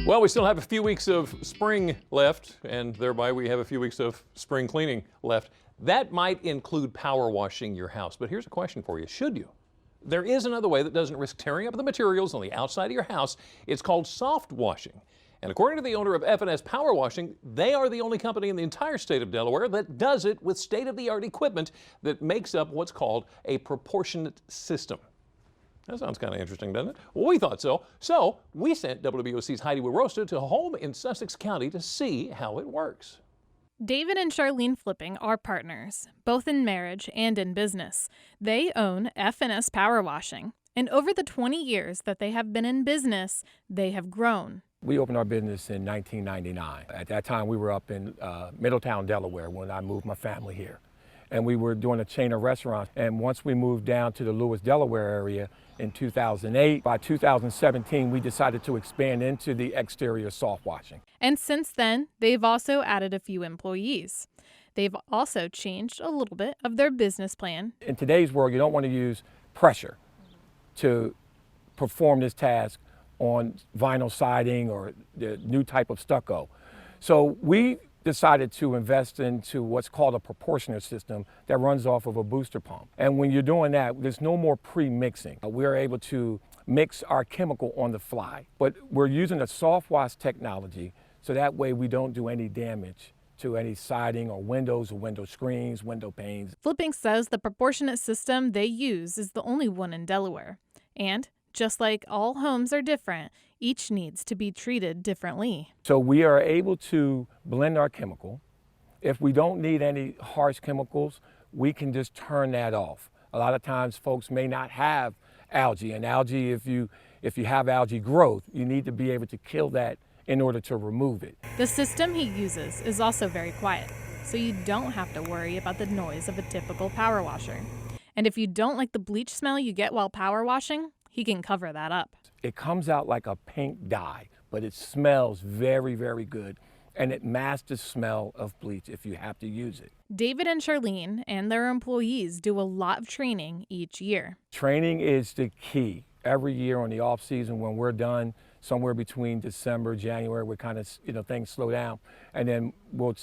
Well, we still have a few weeks of spring left, and thereby we have a few weeks of spring cleaning left. That might include power washing your house, but here's a question for you. Should you? There is another way that doesn't risk tearing up the materials on the outside of your house. It's called soft washing. And according to the owner of F&S Power Washing, they are the only company in the entire state of Delaware that does it with state-of-the-art equipment that makes up what's called a proportionate system. That sounds kind of interesting, doesn't it? Well, we thought so. So we sent WBOC's Heidi Wirosta to a home in Sussex County to see how it works. David and Charlene Flipping are partners, both in marriage and in business. They own F&S Power Washing, and over the 20 years that they have been in business, they have grown. We opened our business in 1999. At that time, we were up in Middletown, Delaware, when I moved my family here. And we were doing a chain of restaurants. And once we moved down to the Lewis, Delaware area in 2008, by 2017, we decided to expand into the exterior soft washing. And since then, they've also added a few employees. They've also changed a little bit of their business plan. In today's world, you don't want to use pressure to perform this task on vinyl siding or the new type of stucco. So we decided to invest into what's called a proportionate system that runs off of a booster pump. And when you're doing that, there's no more pre-mixing. We're able to mix our chemical on the fly, but we're using a soft wash technology so that way we don't do any damage to any siding or windows or window screens, window panes. Flipping says the proportionate system they use is the only one in Delaware. And just like all homes are different, each needs to be treated differently. So we are able to blend our chemical. If we don't need any harsh chemicals, we can just turn that off. A lot of times folks may not have algae, and algae, if you have algae growth, you need to be able to kill that in order to remove it. The system he uses is also very quiet, so you don't have to worry about the noise of a typical power washer. And if you don't like the bleach smell you get while power washing, he can cover that up. It comes out like a pink dye, but it smells very, very good, and it masks the smell of bleach if you have to use it. David and Charlene and their employees do a lot of training each year. Training is the key. Every year on the off season when we're done, somewhere between December, January, we kind of, things slow down, and then we'll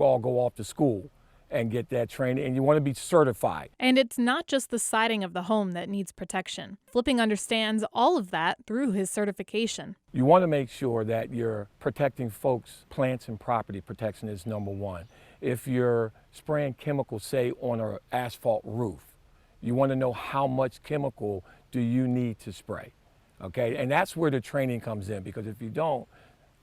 all go off to school and get that training, and you want to be certified. And it's not just the siding of the home that needs protection. Flipping understands all of that through his certification. You want to make sure that you're protecting folks' plants and property protection is number one. If you're spraying chemicals, say, on an asphalt roof, you want to know how much chemical do you need to spray, okay? And that's where the training comes in, because if you don't,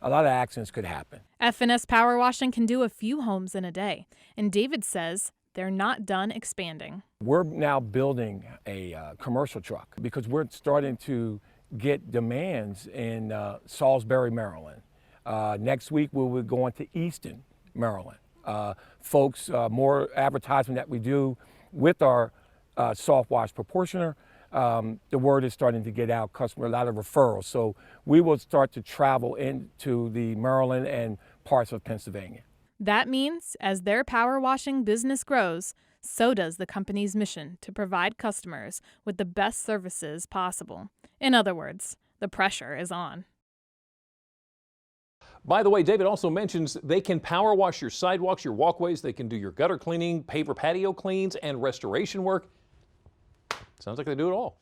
a lot of accidents could happen. F&S Power Washing can do a few homes in a day, and David says they're not done expanding. We're now building a commercial truck because we're starting to get demands in Salisbury, Maryland. Next week we'll be going to Easton, Maryland. Folks, more advertisement that we do with our soft wash proportioner. The word is starting to get out, a lot of referrals. So we will start to travel into the Maryland and parts of Pennsylvania. That means as their power washing business grows, so does the company's mission to provide customers with the best services possible. In other words, the pressure is on. By the way, David also mentions they can power wash your sidewalks, your walkways. They can do your gutter cleaning, paver patio cleans, and restoration work. Sounds like they do it all.